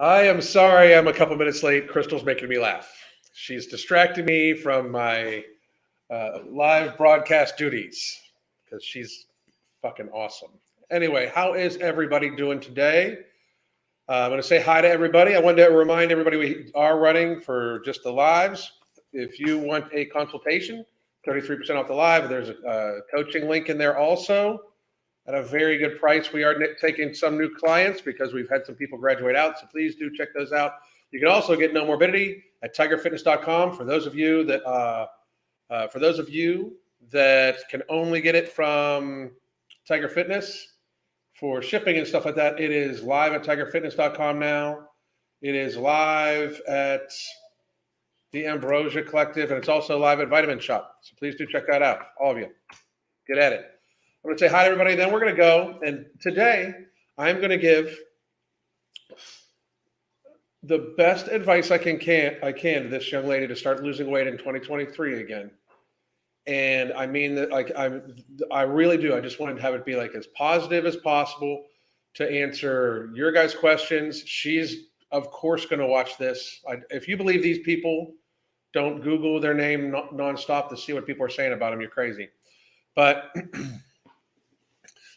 I am sorry I'm a couple minutes late. Crystal's making me laugh. She's distracting me from my live broadcast duties because she's fucking awesome. Anyway, how is everybody doing today? I'm going to say hi to everybody. I wanted to remind everybody we are running for just the lives. If you want a consultation, 33% off the live. There's a coaching link in there also at a very good price. We are taking some new clients because we've had some people graduate out. So please do check those out. You can also get No Morbidity at tigerfitness.com for those of you that can only get it from Tiger Fitness for shipping and stuff like that. It is live at tigerfitness.com now. It is live at the Ambrosia Collective, and it's also live at Vitamin Shop. So please do check that out, all of you. Get at it. I'm going to say hi to everybody, then we're going to go. And today, I'm going to give the best advice I can to this young lady to start losing weight in 2023 again. And I mean that, like, I really do. I just wanted to have it be like as positive as possible to answer your guys' questions. She's, of course, going to watch this. If you believe these people don't Google their name nonstop to see what people are saying about them, you're crazy. But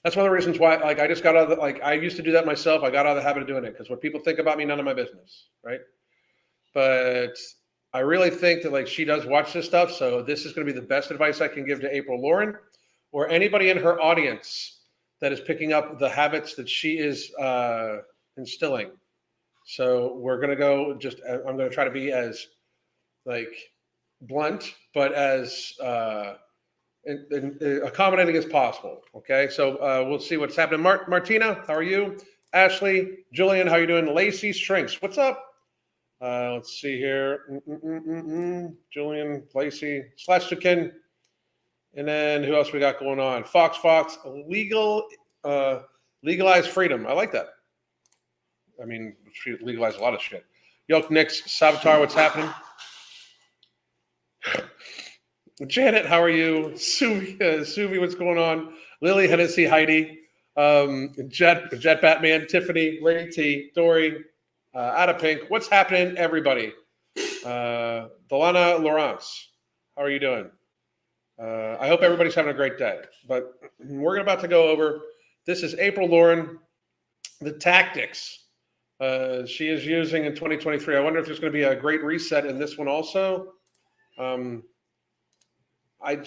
that's one of the reasons why, like, I just got out of I used to do that myself. I got out of the habit of doing it because what people think about me, none of my business, right? But I really think that, like, she does watch this stuff. So this is going to be the best advice I can give to April Lauren or anybody in her audience that is picking up the habits that she is instilling. So we're going to go I'm going to try to be as, like, blunt, but as accommodating as possible. Okay, so we'll see what's happening. Martina, how are you? Ashley, Julian, how are you doing? Lacey Shrinks, what's up? Let's see here. Julian, Lacey, Slashchicken, and then who else we got going on? Fox, legalize freedom. I like that. I mean, she legalized a lot of shit. Yoke Nix, Savitar, what's happening? Janet, how are you? Suvi, what's going on? Lily, Hennessy, Heidi, Jet Batman, Tiffany, Lady T, Dory, Ada Pink. What's happening, everybody? Delana Laurence, how are you doing? I hope everybody's having a great day. But we're about to go over, this is April Lauren, the tactics she is using in 2023. I wonder if there's going to be a great reset in this one also. I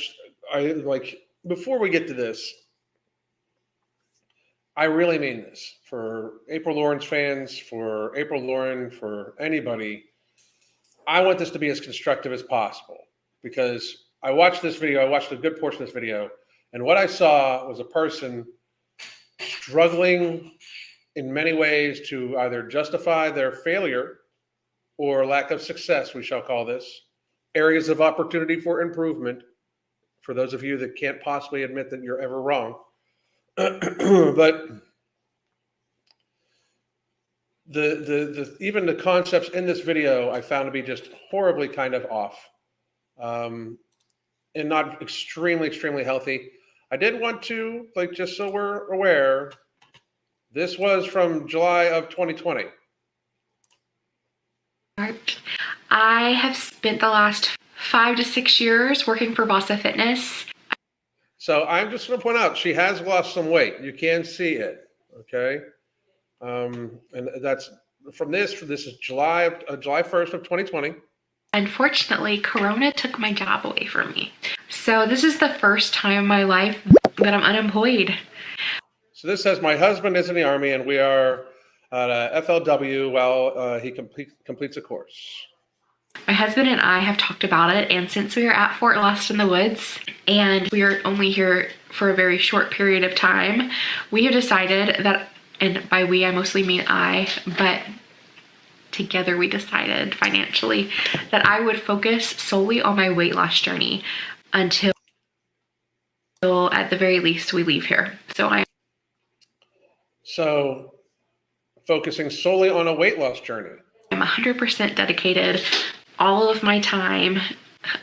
like, before we get to this, I really mean this for April Lauren's fans, for April Lauren, for anybody. I want this to be as constructive as possible because I watched this video. I watched a good portion of this video, and what I saw was a person struggling in many ways to either justify their failure or lack of success, we shall call this, areas of opportunity for improvement, for those of you that can't possibly admit that you're ever wrong. But even the concepts in this video I found to be just horribly kind of off, and not extremely healthy. I did want to, like, just so we're aware, this was from July of 2020. I have spent the last 5 to 6 years working for Vasa Fitness. So I'm just going to point out, she has lost some weight. You can see it, okay? And that's from this is July 1st of 2020. Unfortunately, Corona took my job away from me. So this is the first time in my life that I'm unemployed. So this says my husband is in the Army and we are at FLW while he completes a course. My husband and I have talked about it, and since we are at Fort Lost in the Woods and we are only here for a very short period of time, we have decided that, and by we I mostly mean I, but together we decided financially that I would focus solely on my weight loss journey until at the very least we leave here. So focusing solely on a weight loss journey. I'm 100% dedicated, all of my time,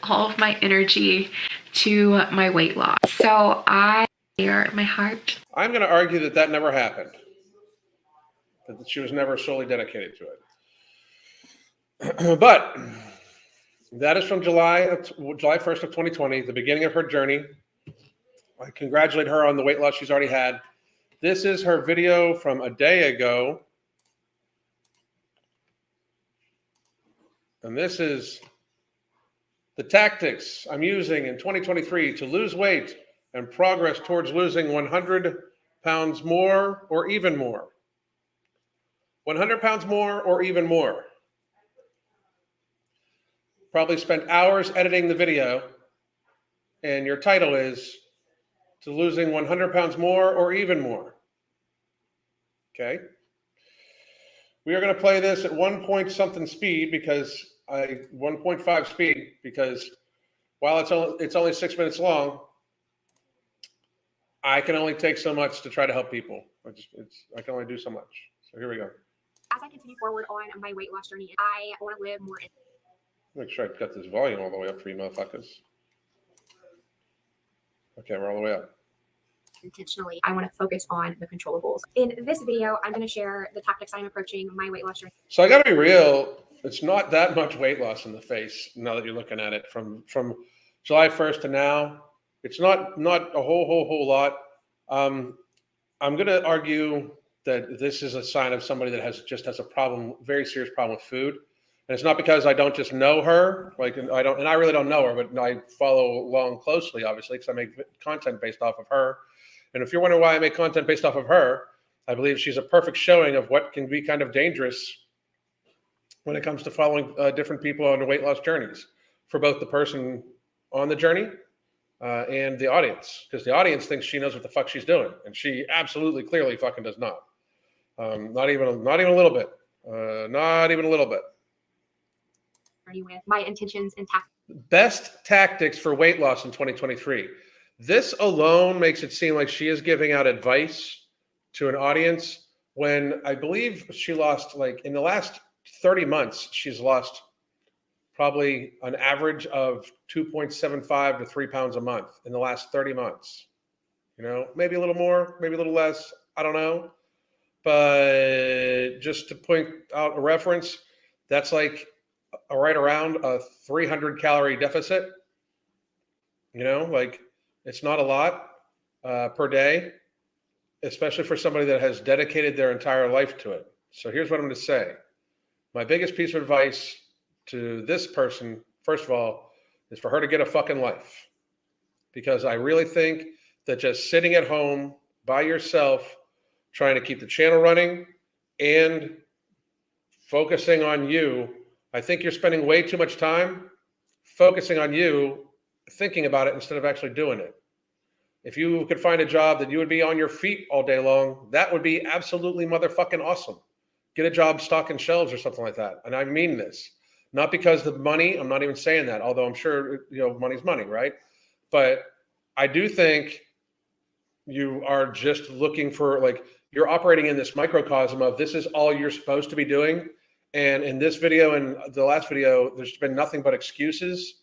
all of my energy to my weight loss. So I hear my heart. I'm going to argue that never happened. That she was never solely dedicated to it. But that is from July 1st of 2020, the beginning of her journey. I congratulate her on the weight loss she's already had. This is her video from a day ago. And this is the tactics I'm using in 2023 to lose weight and progress towards losing 100 pounds more or even more. 100 pounds more or even more. Probably spent hours editing the video, and your title is to losing 100 pounds more or even more. Okay. We are going to play this at 1 point something speed because 1.5 speed because while it's only 6 minutes long, I can only take so much to try to help people. I can only do so much. So here we go. As I continue forward on my weight loss journey, I want to live more. Make sure I cut this volume all the way up for you motherfuckers. Okay, we're all the way up. Intentionally, I want to focus on the controllables. In this video, I'm going to share the tactics I'm approaching my weight loss journey. So I got to be real. It's not that much weight loss in the face now that you're looking at it from July 1st to now. It's not a whole lot. I'm going to argue that this is a sign of somebody that has a problem, very serious problem with food. And it's not because I don't just know her, and I really don't know her, but I follow along closely, obviously, because I make content based off of her. And if you're wondering why I make content based off of her, I believe she's a perfect showing of what can be kind of dangerous when it comes to following different people on weight loss journeys for both the person on the journey and the audience, because the audience thinks she knows what the fuck she's doing, and she absolutely, clearly, fucking does not. Not even a little bit. Not even a little bit. With my intentions and tactics. Best tactics for weight loss in 2023. This alone makes it seem like she is giving out advice to an audience when I believe she lost, in the last 30 months, she's lost probably an average of 2.75 to 3 pounds a month in the last 30 months. Maybe a little more, maybe a little less. I don't know. But just to point out a reference, that's right around a 300 calorie deficit. It's not a lot per day, especially for somebody that has dedicated their entire life to it. So here's what I'm going to say. My biggest piece of advice to this person, first of all, is for her to get a fucking life. Because I really think that just sitting at home by yourself, trying to keep the channel running and focusing on you, I think you're spending way too much time focusing on you, thinking about it instead of actually doing it. If you could find a job that you would be on your feet all day long, that would be absolutely motherfucking awesome. Get a job stocking shelves or something like that. And I mean this, not because the money, I'm not even saying that, although I'm sure, money's money, right? But I do think you are just looking for, you're operating in this microcosm of this is all you're supposed to be doing. And in this video and the last video, there's been nothing but excuses.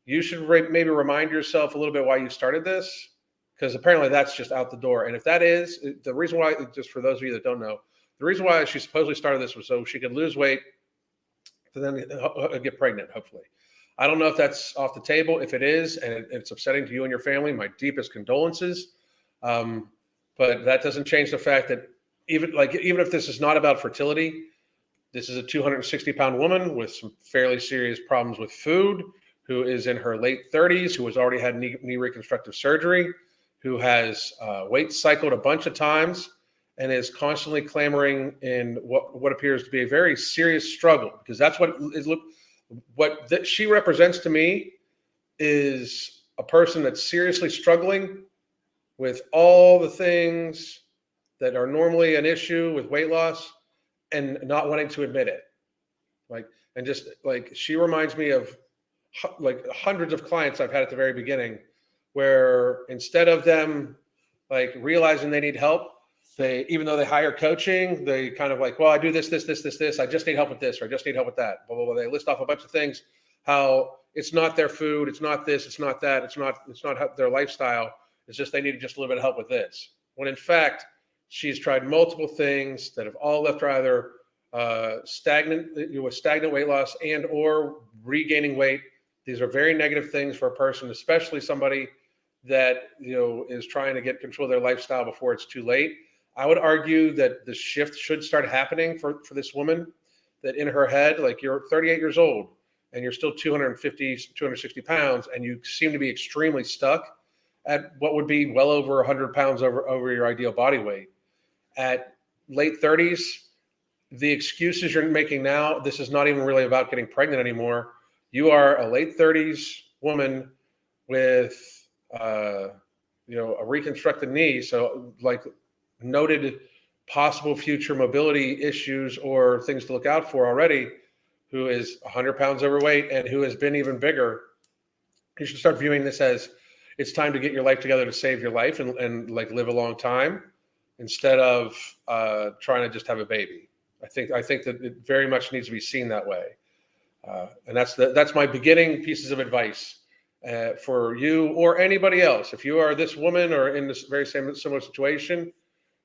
You should maybe remind yourself a little bit why you started this, because apparently that's just out the door. And if that is the reason why, just for those of you that don't know, the reason why she supposedly started this was so she could lose weight to then get pregnant, hopefully. I don't know if that's off the table. If it is, and it's upsetting to you and your family, my deepest condolences. But that doesn't change the fact that even if this is not about fertility, this is a 260-pound woman with some fairly serious problems with food, who is in her late 30s, who has already had knee reconstructive surgery, who has weight cycled a bunch of times, and is constantly clamoring in what appears to be a very serious struggle, because that's what she represents to me is a person that's seriously struggling with all the things that are normally an issue with weight loss and not wanting to admit it. She reminds me of hundreds of clients I've had at the very beginning, where instead of them realizing they need help, even though they hire coaching, they kind of well, I do this. I just need help with this, or I just need help with that. Blah, blah, blah. They list off a bunch of things, how it's not their food, it's not this, it's not that, it's not their lifestyle. It's just they need just a little bit of help with this. When in fact, She's tried multiple things that have all left her either stagnant, with stagnant weight loss and or regaining weight. These are very negative things for a person, especially somebody that is trying to get control of their lifestyle before it's too late. I would argue that the shift should start happening for this woman, that in her head, like, you're 38 years old and you're still 250, 260 pounds, and you seem to be extremely stuck at what would be well over 100 pounds over your ideal body weight. At late 30s, the excuses you're making now, this is not even really about getting pregnant anymore. You are a late 30s woman with a reconstructed knee, so like noted possible future mobility issues or things to look out for already, who is 100 pounds overweight and who has been even bigger. You should start viewing this as it's time to get your life together to save your life and like live a long time, instead of trying to just have a baby. I think that it very much needs to be seen that way. And that's my beginning pieces of advice for you or anybody else. If you are this woman or in this very similar situation,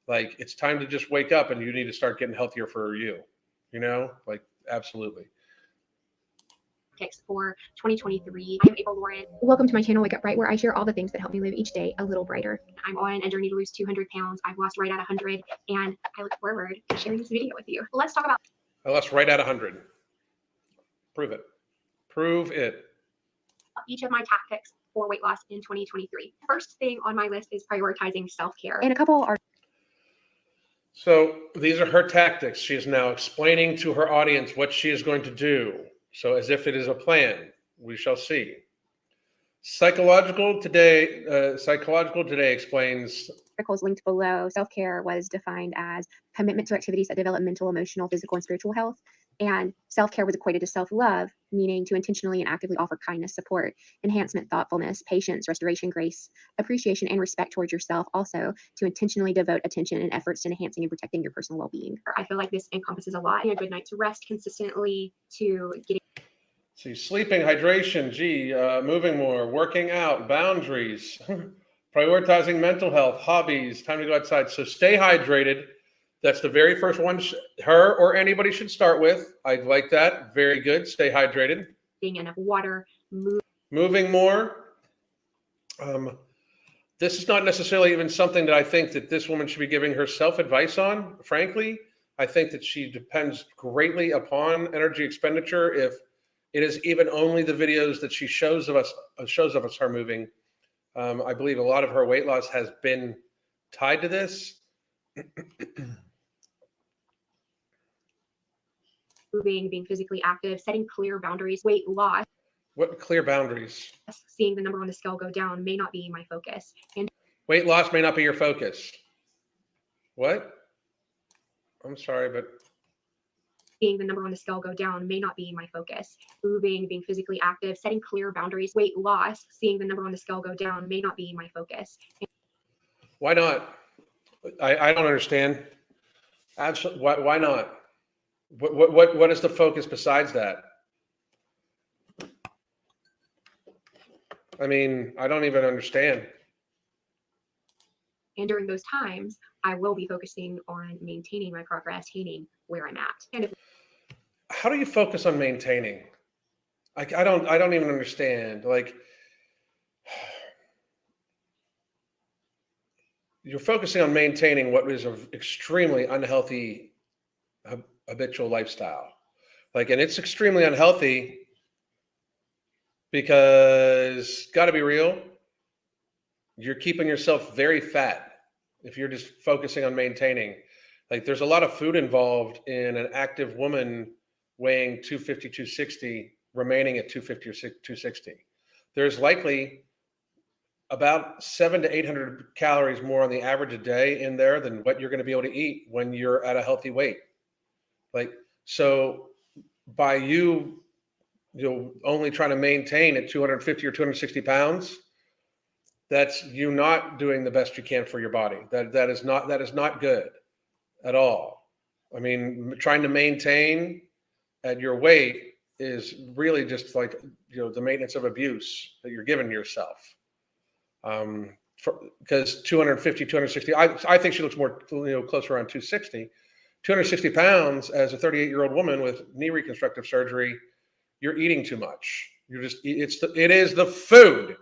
like, it's time to just wake up and you need to start getting healthier for you, like, absolutely. Picks for 2023. I'm April Lauren. Welcome to my channel, Wake Up Bright, where I share all the things that help me live each day a little brighter. I'm on a journey to lose 200 pounds. I've lost right at 100, and I look forward to sharing this video with you. Let's talk about I lost right at 100. Prove it. Prove it. each of my tactics for weight loss in 2023. First thing on my list is prioritizing self-care. And a couple are So these are her tactics. She is now explaining to her audience what she is going to do. So as if it is a plan, we shall see. Psychological Today explains. articles linked below. Self-care was defined as commitment to activities that develop mental, emotional, physical, and spiritual health. And self-care was equated to self-love, meaning to intentionally and actively offer kindness, support, enhancement, thoughtfulness, patience, restoration, grace, appreciation, and respect towards yourself. Also, to intentionally devote attention and efforts to enhancing and protecting your personal well-being. I feel like this encompasses a lot. A good night to rest consistently, to getting See, sleeping, hydration, moving more, working out, boundaries, prioritizing mental health, hobbies, time to go outside. So stay hydrated. That's the very first one her or anybody should start with. I like that. Very good. Stay hydrated. enough water, Moving more. This is not necessarily even something that I think that this woman should be giving herself advice on. Frankly, I think that she depends greatly upon energy expenditure. If it is even only the videos that she shows of us her moving. I believe a lot of her weight loss has been tied to this. moving, being physically active, setting clear boundaries. Weight loss, What clear boundaries? seeing the number on the scale go down may not be my focus. And Weight loss may not be your focus. What? I'm sorry, but seeing the number on the scale go down may not be my focus. Moving, being physically active, setting clear boundaries. Weight loss, seeing the number on the scale go down may not be my focus. why not? I don't understand. Absolutely. Why not? What is the focus besides that? I mean, I don't even understand. And during those times, I will be focusing on maintaining my progress, maintaining where I'm at. And if How do you focus on maintaining? Like, I don't even understand. Like, you're focusing on maintaining what is an extremely unhealthy habitual lifestyle. Like, and it's extremely unhealthy because, gotta be real, you're keeping yourself very fat if you're just focusing on maintaining. Like, there's a lot of food involved in an active woman weighing 250, 260, remaining at 250 or 260. There's likely about 700 to 800 calories more on the average a day in there than what you're going to be able to eat when you're at a healthy weight. Like, so by you only trying to maintain at 250 or 260 pounds, that's you not doing the best you can for your body. That is not good at all. I mean, trying to maintain at your weight is really just like the maintenance of abuse that you're giving yourself. because 250, 260, I think she looks more, closer around 260. 260 pounds as a 38-year-old woman with knee reconstructive surgery, you're eating too much. It is the food.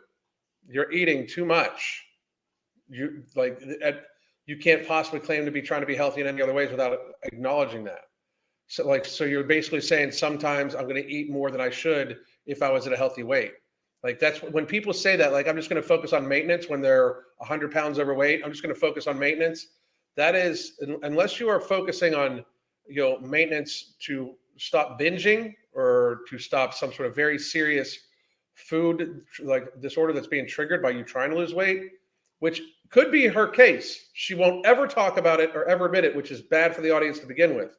You're eating too much. You can't possibly claim to be trying to be healthy in any other ways without acknowledging that. So you're basically saying sometimes I'm going to eat more than I should if I was at a healthy weight. Like that's when people say that, like, I'm just going to focus on maintenance when they're 100 pounds overweight. I'm just going to focus on maintenance. That is, unless you are focusing on, maintenance to stop binging or to stop some sort of very serious food like disorder that's being triggered by you trying to lose weight, which could be her case. She won't ever talk about it or ever admit it, which is bad for the audience to begin with.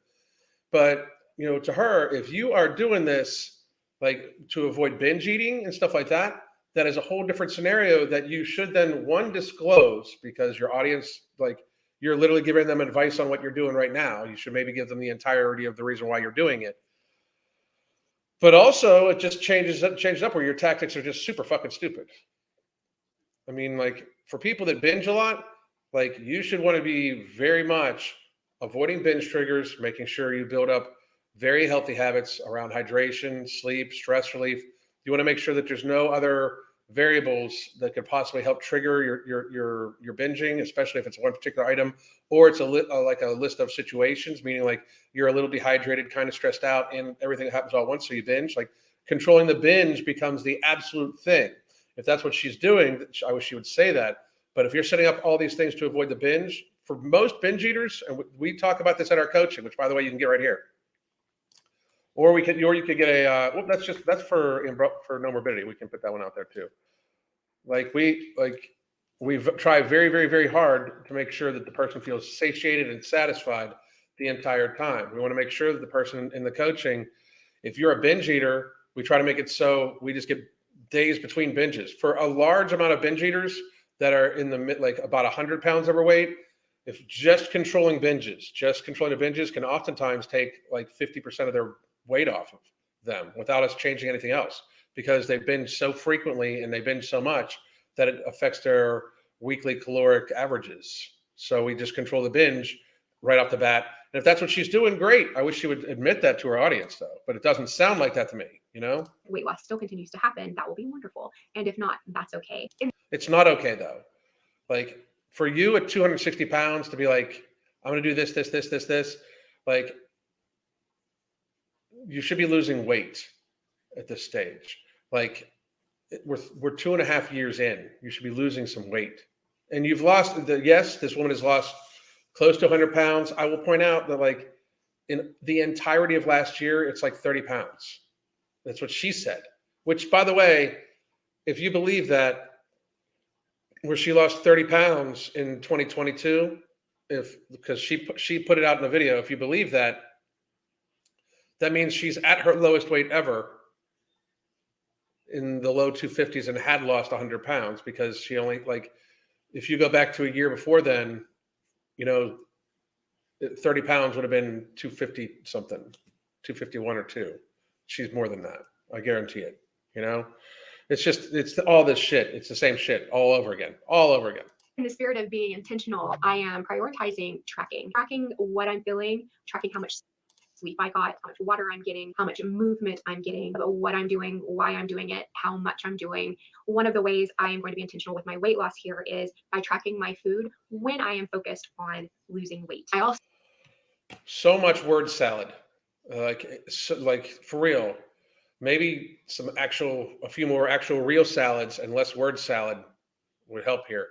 But, to her, if you are doing this, like to avoid binge eating and stuff like that, that is a whole different scenario that you should then, one, disclose, because your audience, like, you're literally giving them advice on what you're doing right now. You should maybe give them the entirety of the reason why you're doing it. But also, it just changes up where your tactics are just super fucking stupid. I mean, like, for people that binge a lot, like, you should want to be very much avoiding binge triggers, making sure you build up very healthy habits around hydration, sleep, stress relief. You want to make sure that there's no other variables that could possibly help trigger your binging, especially if it's one particular item, or it's like a list of situations, meaning like you're a little dehydrated, kind of stressed out, and everything happens all at once, so you binge. Like, controlling the binge becomes the absolute thing. If that's what she's doing, I wish she would say that. But if you're setting up all these things to avoid the binge, for most binge eaters, and we talk about this at our coaching, which, by the way, you can get right here. Or you could get a that's for no morbidity. We can put that one out there too. We've tried very, very, very hard to make sure that the person feels satiated and satisfied the entire time. We want to make sure that the person in the coaching, if you're a binge eater, we try to make it so we just get days between binges. For a large amount of binge eaters that are in the like about 100 pounds overweight, if just controlling the binges can oftentimes take like 50% of their weight off of them without us changing anything else, because they binge so frequently and they binge so much that it affects their weekly caloric averages. So we just control the binge right off the bat. And if that's what she's doing, great. I wish she would admit that to her audience, though. But it doesn't sound like that to me, Weight loss still continues to happen, that will be wonderful. And if not, that's okay. It's not okay, though. Like, for you at 260 pounds to be like, I'm going to do this, like, you should be losing weight at this stage. Like, we're 2.5 years in. You should be losing some weight. And you've lost, yes, this woman has lost close to 100 pounds. I will point out that, like, in the entirety of last year, it's like 30 pounds. That's what she said, which, by the way, if you believe that, where she lost 30 pounds in 2022, because she put it out in the video, if you believe that, that means she's at her lowest weight ever in the low 250s and had lost 100 pounds, because she only, like, if you go back to a year before then, 30 pounds would have been 250 something, 251 or 2. She's more than that. I guarantee it. It's all this shit. It's the same shit all over again. In the spirit of being intentional, I am prioritizing tracking what I'm feeling, tracking how much sleep I got, how much water I'm getting, how much movement I'm getting, what I'm doing, why I'm doing it, how much I'm doing. One of the ways I am going to be intentional with my weight loss here is by tracking my food when I am focused on losing weight. I also so much word salad, like for real. Maybe a few more actual real salads and less word salad would help here.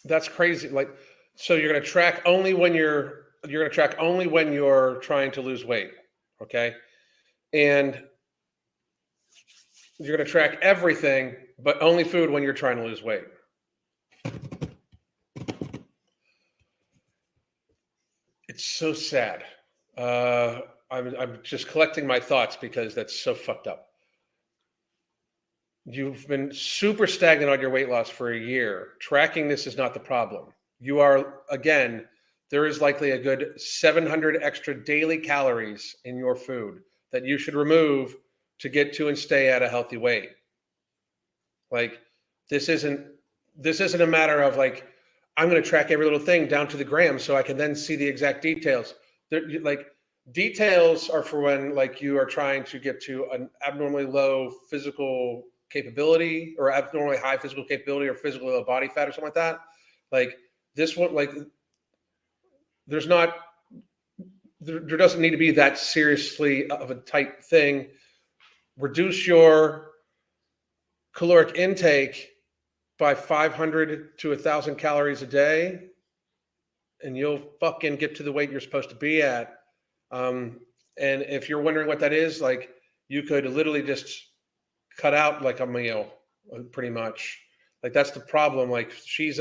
That's crazy. Like, so you're going to track only when you're trying to lose weight. Okay. And you're going to track everything, but only food when you're trying to lose weight. It's so sad. I'm just collecting my thoughts because that's so fucked up. You've been super stagnant on your weight loss for a year. Tracking this is not the problem. You are, again, there is likely a good 700 extra daily calories in your food that you should remove to get to and stay at a healthy weight. Like this isn't a matter of like, I'm going to track every little thing down to the gram so I can then see the exact details. Like details are for when like you are trying to get to an abnormally low physical capability or abnormally high physical capability or physically low body fat or something like that. Like this one, like there doesn't need to be that seriously of a tight thing. Reduce your caloric intake by 500 to 1,000 calories a day, and you'll fucking get to the weight you're supposed to be at. And if you're wondering what that is, like you could literally just cut out like a meal, pretty much. Like that's the problem. Like she's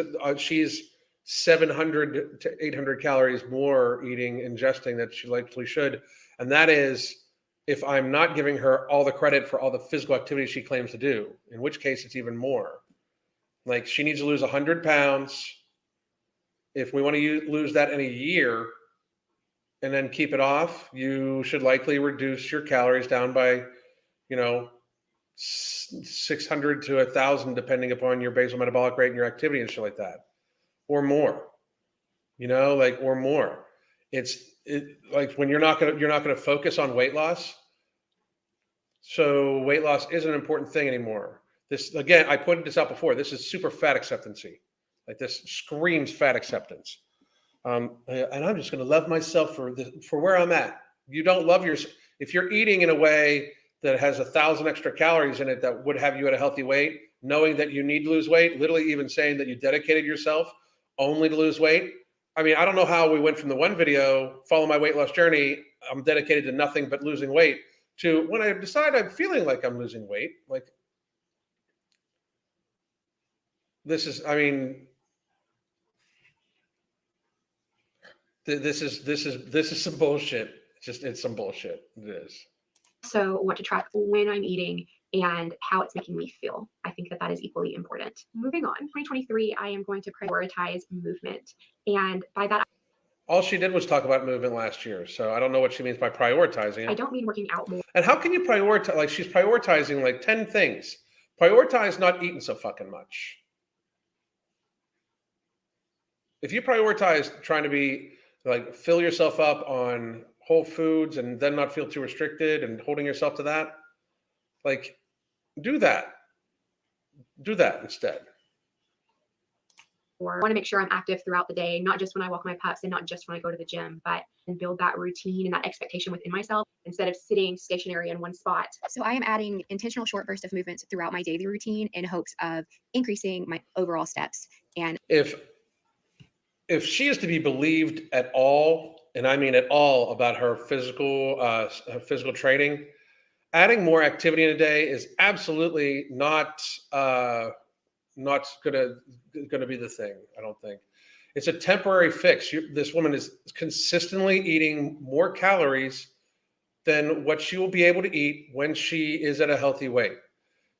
700 to 800 calories more ingesting that she likely should, and that is if I'm not giving her all the credit for all the physical activity she claims to do. In which case, it's even more. Like she needs to lose 100 pounds. If we want to lose that in a year and then keep it off, you should likely reduce your calories down by, 600 to 1,000, depending upon your basal metabolic rate and your activity and shit like that, or more. Or more. It's like when you're not gonna focus on weight loss. So weight loss isn't an important thing anymore. This, again, I pointed this out before. This is super fat acceptancy. Like this screams fat acceptance. And I'm just going to love myself for where I'm at. You don't love yourself. If you're eating in a way that has 1,000 extra calories in it that would have you at a healthy weight, knowing that you need to lose weight, literally even saying that you dedicated yourself only to lose weight. I mean, I don't know how we went from the one video, follow my weight loss journey, I'm dedicated to nothing but losing weight, to when I decide I'm feeling like I'm losing weight, like this is, I mean, this is some bullshit. It's some bullshit. It is. So want to track when I'm eating and how it's making me feel. I think that is equally important. Moving on, 2023, I am going to prioritize movement. And by that, all she did was talk about movement last year. So I don't know what she means by prioritizing it. I don't mean working out more. And how can you prioritize? Like she's prioritizing like 10 things. Prioritize not eating so fucking much. If you prioritize trying to be like fill yourself up on whole foods and then not feel too restricted and holding yourself to that, like do that instead. Or I want to make sure I'm active throughout the day, not just when I walk my pups and not just when I go to the gym, but and build that routine and that expectation within myself instead of sitting stationary in one spot. So I am adding intentional short bursts of movements throughout my daily routine in hopes of increasing my overall steps. And if she is to be believed at all, and I mean at all, about her physical training, adding more activity in a day is absolutely not gonna be the thing. I don't think it's a temporary fix. This woman is consistently eating more calories than what she will be able to eat when she is at a healthy weight.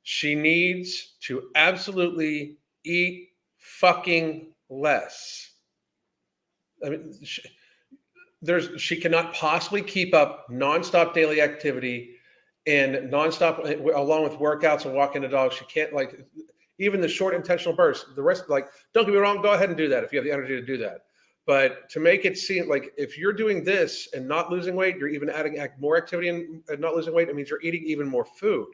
She needs to absolutely eat fucking less. I mean, she cannot possibly keep up nonstop daily activity and nonstop, along with workouts and walking the dog. She can't, like, even the short intentional bursts. The rest, like, don't get me wrong, go ahead and do that if you have the energy to do that. But to make it seem like if you're doing this and not losing weight, you're even adding more activity and not losing weight, it means you're eating even more food.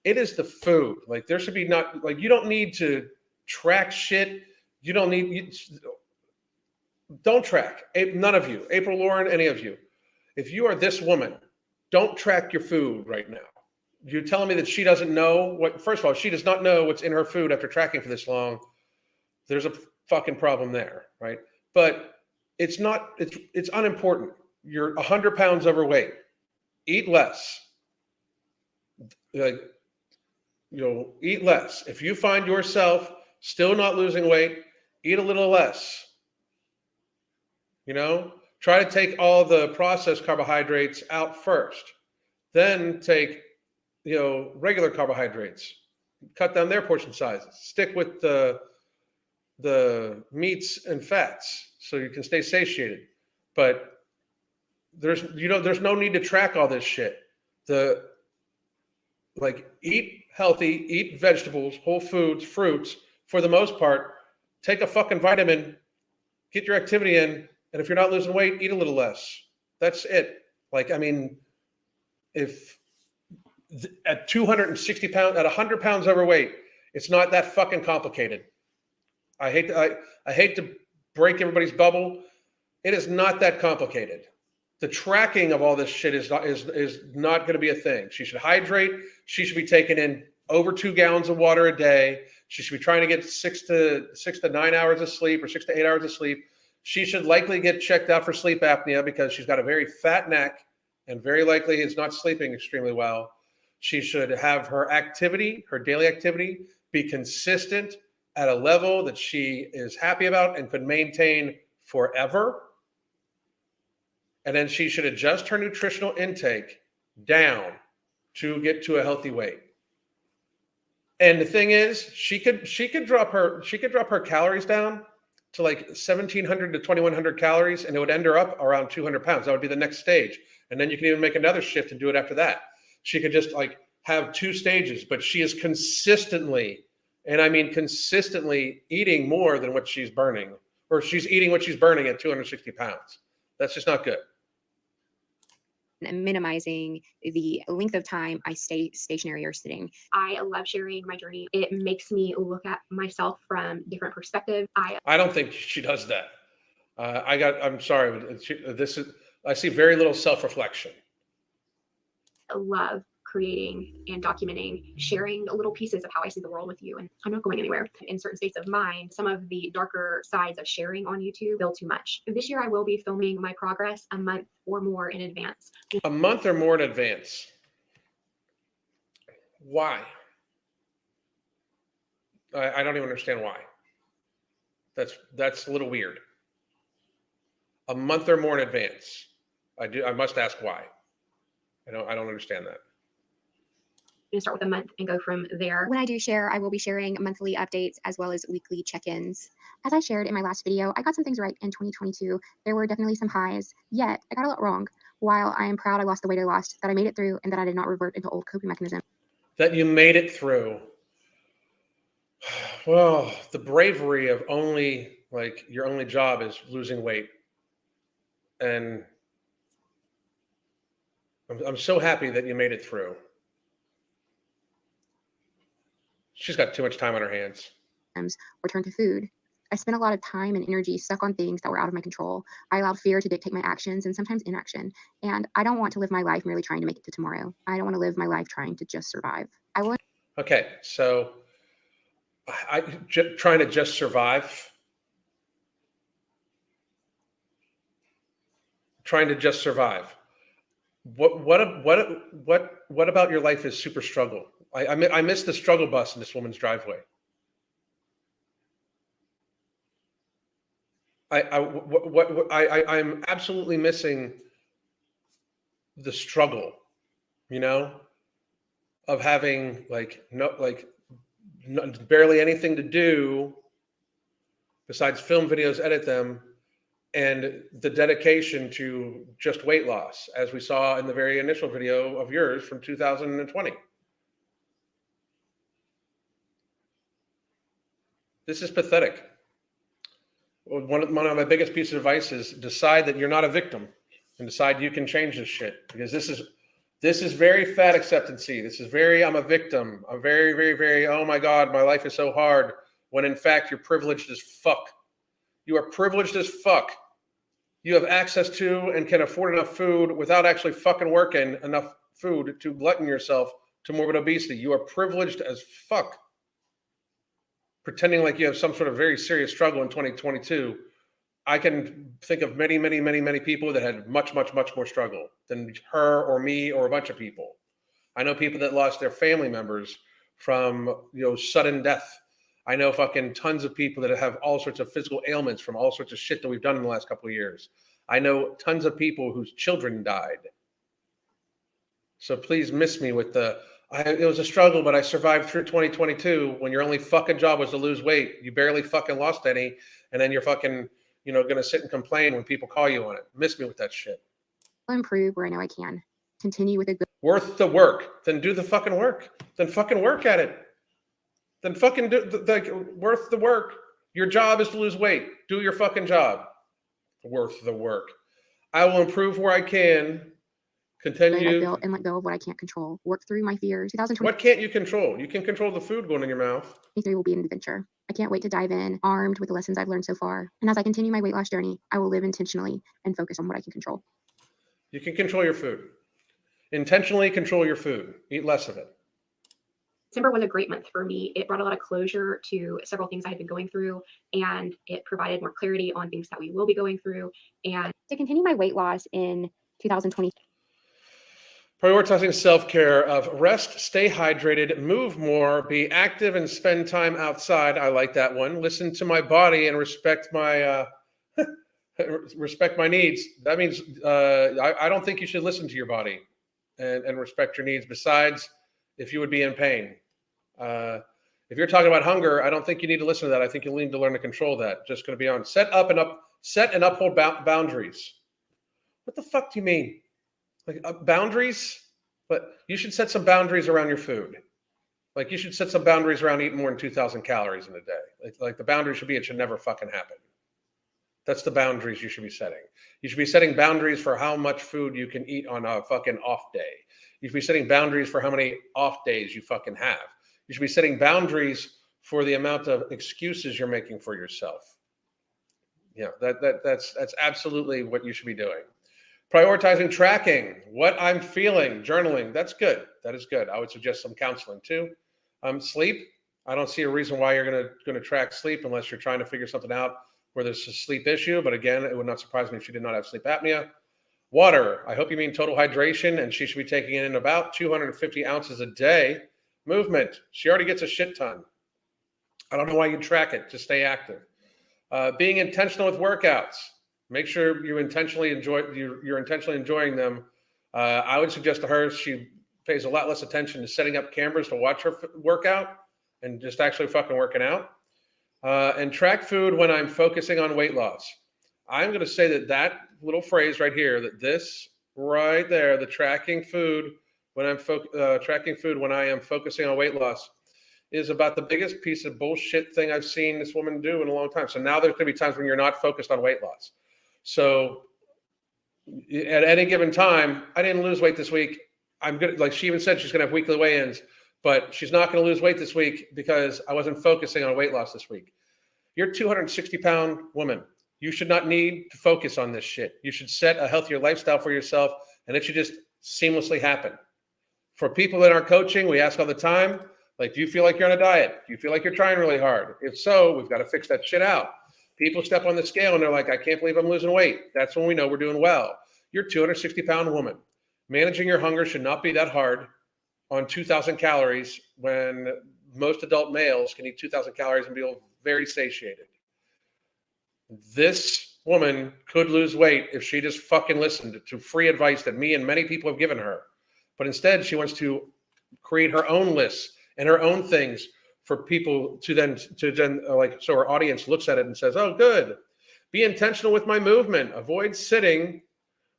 It is the food. Like, there should be not, like, you don't need to track shit. You don't need, don't track. None of you, April Lauren, any of you. If you are this woman, don't track your food right now. You're telling me that she doesn't know what, first of all, she does not know what's in her food after tracking for this long. There's a fucking problem there, right? But it's not, it's unimportant. You're 100 pounds overweight. Eat less. Like, eat less. If you find yourself still not losing weight, eat a little less. Try to take all the processed carbohydrates out first. Then take, regular carbohydrates. Cut down their portion sizes. Stick with the meats and fats so you can stay satiated. But there's no need to track all this shit. Eat healthy, eat vegetables, whole foods, fruits, for the most part, take a fucking vitamin, get your activity in, and if you're not losing weight, eat a little less. That's it. Like, I mean, if at 260 pounds, at 100 pounds overweight, it's not that fucking complicated. I hate to break everybody's bubble. It is not that complicated. The tracking of all this shit is not going to be a thing. She should hydrate. She should be taking in over 2 gallons of water a day. She should be trying to get 6 to 9 hours of sleep or 6 to 8 hours of sleep. She should likely get checked out for sleep apnea because she's got a very fat neck and very likely is not sleeping extremely well. She should have her activity, her daily activity, be consistent at a level that she is happy about and could maintain forever. And then she should adjust her nutritional intake down to get to a healthy weight. And the thing is, she could drop her calories down to like 1,700 to 2,100 calories, and it would end her up around 200 pounds. That would be the next stage. And then you can even make another shift and do it after that. She could just like have 2 stages, but she is consistently, and I mean consistently, eating more than what she's burning, or she's eating what she's burning at 260 pounds. That's just not good. And minimizing the length of time I stay stationary or sitting. I love sharing my journey. It makes me look at myself from different perspectives. I don't think she does that. I'm sorry, but I see very little self-reflection. Love creating and documenting, sharing little pieces of how I see the world with you. And I'm not going anywhere. In certain states of mind, some of the darker sides of sharing on YouTube feel too much. This year, I will be filming my progress a month or more in advance. A month or more in advance. Why? I don't even understand why. That's a little weird. A month or more in advance. I must ask why. I don't understand that. I'm gonna start with a month and go from there. When I do share, I will be sharing monthly updates as well as weekly check-ins. As I shared in my last video, I got some things right in 2022. There were definitely some highs, yet I got a lot wrong. While I am proud I lost the weight I lost, that I made it through, and that I did not revert into old coping mechanisms. That you made it through. Well, the bravery of your only job is losing weight. And I'm so happy that you made it through. She's got too much time on her hands. Or turn to food. I spent a lot of time and energy stuck on things that were out of my control. I allowed fear to dictate my actions and sometimes inaction. And I don't want to live my life merely trying to make it to tomorrow. I don't want to live my life trying to just survive. Okay, so trying to just survive. Trying to just survive. What about your life is super struggle? I miss the struggle bus in this woman's driveway. I'm absolutely missing the struggle, of having barely anything to do besides film videos, edit them, and the dedication to just weight loss, as we saw in the very initial video of yours from 2020. This is pathetic. One of my biggest pieces of advice is decide that you're not a victim and decide you can change this shit, because this is very fat acceptancy. This is very, I'm a victim. I'm very, very, very, oh my God, my life is so hard, when in fact you're privileged as fuck. You are privileged as fuck. You have access to and can afford enough food without actually fucking working enough food to glutton yourself to morbid obesity. You are privileged as fuck. Pretending like you have some sort of very serious struggle in 2022. I can think of many, many, many, many people that had much, much, much more struggle than her or me or a bunch of people. I know people that lost their family members from, sudden death. I know fucking tons of people that have all sorts of physical ailments from all sorts of shit that we've done in the last couple of years. I know tons of people whose children died. So please miss me with it was a struggle, but I survived through 2022 when your only fucking job was to lose weight. You barely fucking lost any, and then you're fucking, going to sit and complain when people call you on it. Miss me with that shit. I'll improve where I know I can. Continue with a good Worth the work. Then do the fucking work. Then fucking work at it. Then fucking do like worth the work. Your job is to lose weight. Do your fucking job. Worth the work. I will improve where I can. I Continue. built and let go of what I can't control. Work through my fears. 2023 What can't you control? You can control the food going in your mouth. will be an adventure. I can't wait to dive in, armed with the lessons I've learned so far. And as I continue my weight loss journey, I will live intentionally and focus on what I can control. You can control your food. Intentionally control your food. Eat less of it. December was a great month for me. It brought a lot of closure to several things I had been going through, and it provided more clarity on things that we will be going through. And To continue my weight loss in 2020, Prioritizing self-care of rest, stay hydrated, move more, be active, and spend time outside. I like that one. Listen to my body and respect my respect my needs. That means I don't think you should listen to your body and respect your needs. Besides, if you would be in pain. If you're talking about hunger, I don't think you need to listen to that. I think you need to learn to control that. Just going to be on set and uphold boundaries. What the fuck do you mean? Like boundaries? But you should set some boundaries around your food. Like you should set some boundaries around eating more than 2,000 calories in a day. Like the boundary should be it should never fucking happen. That's the boundaries you should be setting. You should be setting boundaries for how much food you can eat on a fucking off day. You should be setting boundaries for how many off days you fucking have. You should be setting boundaries for the amount of excuses you're making for yourself. Yeah, that's absolutely what you should be doing. Prioritizing tracking, what I'm feeling, journaling. That's good. That is good. I would suggest some counseling too. Sleep. I don't see a reason why you're gonna track sleep unless you're trying to figure something out where there's a sleep issue. But again, it would not surprise me if she did not have sleep apnea. Water. I hope you mean total hydration, and she should be taking in about 250 ounces a day. Movement. She already gets a shit ton. I don't know why you track it. Just stay active. Being intentional with workouts. Make sure you intentionally you're intentionally enjoying them. I would suggest to her she pays a lot less attention to setting up cameras to watch her workout and just actually fucking working out. And track food when I'm focusing on weight loss. I'm going to say that little phrase right here, that this right there, the tracking food when I'm tracking food when I am focusing on weight loss, is about the biggest piece of bullshit thing I've seen this woman do in a long time. So now there's going to be times when you're not focused on weight loss. So at any given time, I didn't lose weight this week. I'm good. Like she even said, she's going to have weekly weigh-ins, but she's not going to lose weight this week because I wasn't focusing on weight loss this week. You're a 260-pound woman. You should not need to focus on this shit. You should set a healthier lifestyle for yourself, and it should just seamlessly happen. For people in our coaching, we ask all the time, like, do you feel like you're on a diet? Do you feel like you're trying really hard? If so, we've got to fix that shit out. People step on the scale and they're like, I can't believe I'm losing weight. That's when we know we're doing well. You're a 260-pound woman. Managing your hunger should not be that hard on 2,000 calories when most adult males can eat 2,000 calories and feel very satiated. This woman could lose weight if she just fucking listened to free advice that me and many people have given her. But instead, she wants to create her own lists and her own things for people to then like, so our audience looks at it and says, oh, good. Be intentional with my movement. Avoid sitting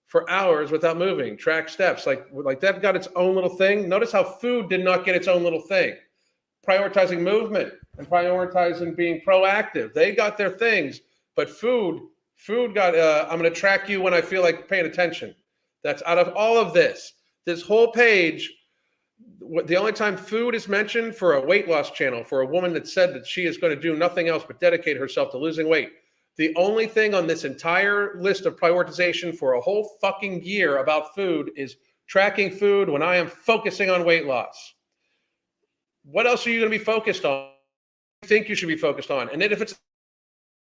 for hours without moving. Track steps. Like that got its own little thing. Notice how food did not get its own little thing. Prioritizing movement and prioritizing being proactive. They got their things, but food got, I'm going to track you when I feel like paying attention. That's out of all of this whole page. The only time food is mentioned for a weight loss channel, for a woman that said that she is going to do nothing else but dedicate herself to losing weight. The only thing on this entire list of prioritization for a whole fucking year about food is tracking food when I am focusing on weight loss. What else are you going to be focused on? You think you should be focused on? And then if it's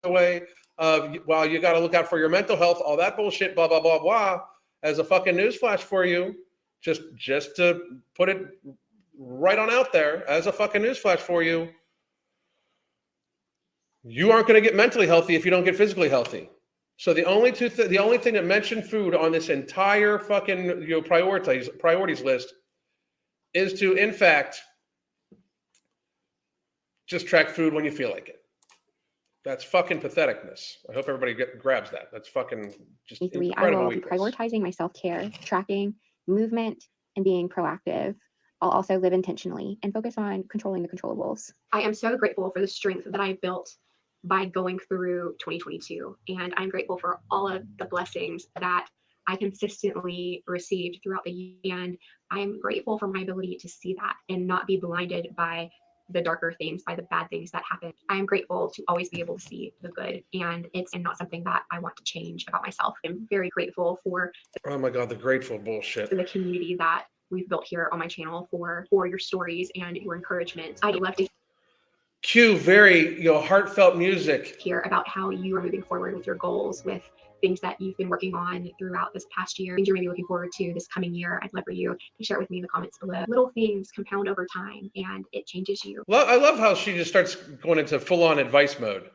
the way of, well, you got to look out for your mental health, all that bullshit, blah, blah, blah, blah, as a fucking newsflash for you, just to put it right on out there as a fucking newsflash for you, you aren't going to get mentally healthy if you don't get physically healthy. So the only thing that mentioned food on this entire fucking priorities list is to, in fact, just track food when you feel like it. That's fucking patheticness. I hope everybody grabs that. That's fucking just incredible I will be weakness. prioritizing my self-care, tracking, movement, and being proactive. I'll also live intentionally and focus on controlling the controllables. I am so grateful for the strength that I built by going through 2022. And I'm grateful for all of the blessings that I consistently received throughout the year. And I'm grateful for my ability to see that and not be blinded by the darker things, by the bad things that happen. I am grateful to always be able to see the good, and it's not something that I want to change about myself. I'm very grateful for Oh my God, the grateful bullshit. the community that we've built here on my channel, for your stories and your encouragement. I'd love to Cue very, heartfelt music. hear about how you are moving forward with your goals, with things that you've been working on throughout this past year, things you're maybe looking forward to this coming year. I'd love for you to share it with me in the comments below. Little things compound over time and it changes you. I love how she just starts going into full-on advice mode.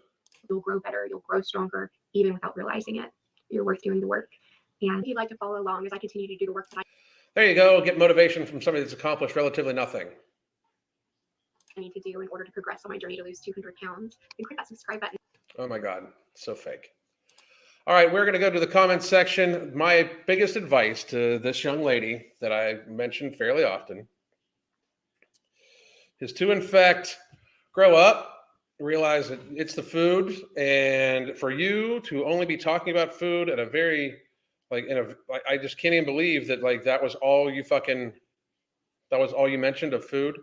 You'll grow better, you'll grow stronger, even without realizing it. You're worth doing the work. And if you'd like to follow along as I continue to do the work that There you go. Get motivation from somebody that's accomplished relatively nothing. I need to do in order to progress on my journey to lose 200 pounds, then click that subscribe button. Oh my God, so fake. All right, we're going to go to the comments section. My biggest advice to this young lady that I mention fairly often is to, in fact, grow up, realize that it's the food, and for you to only be talking about food at a very, I just can't even believe that, that was all you mentioned of food.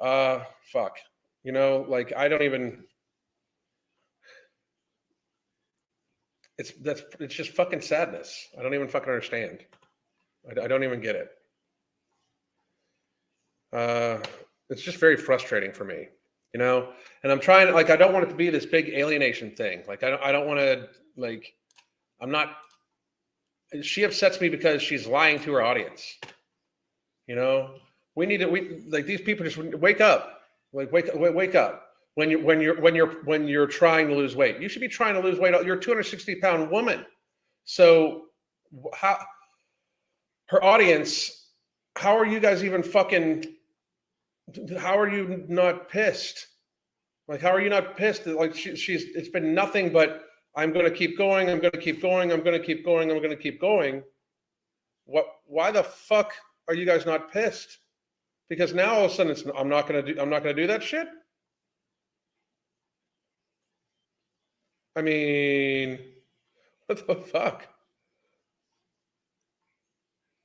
Fuck. I don't even, it's just fucking sadness. I don't even fucking understand. I don't even get it. It's just very frustrating for me, and I'm trying, I don't want it to be this big alienation thing. I don't want to, I'm not, she upsets me because she's lying to her audience. We need to, these people just wake up, wake up. When you're trying to lose weight, you should be trying to lose weight. You're a 260-pound woman. So her audience, how are you guys even how are you not pissed? How are you not pissed? It's been nothing but, I'm going to keep going. I'm going to keep going. I'm going to keep going. I'm going to keep going. Why the fuck are you guys not pissed? Because now all of a sudden I'm not going to do that shit. I mean, what the fuck?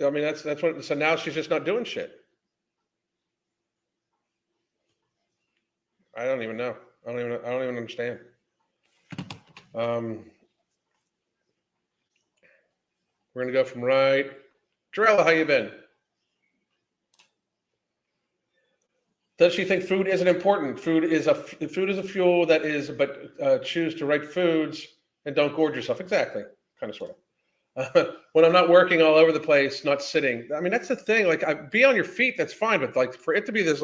I mean, that's what, so now she's just not doing shit. I don't even know. I don't even understand. We're going to go from right. Jarella, how you been? Does she think food isn't important? Food is a fuel that is, but choose the right foods and don't gorge yourself. Exactly. Kind of, sort of. When I'm not working all over the place, not sitting. I mean, that's the thing. Be on your feet. That's fine. But for it to be this,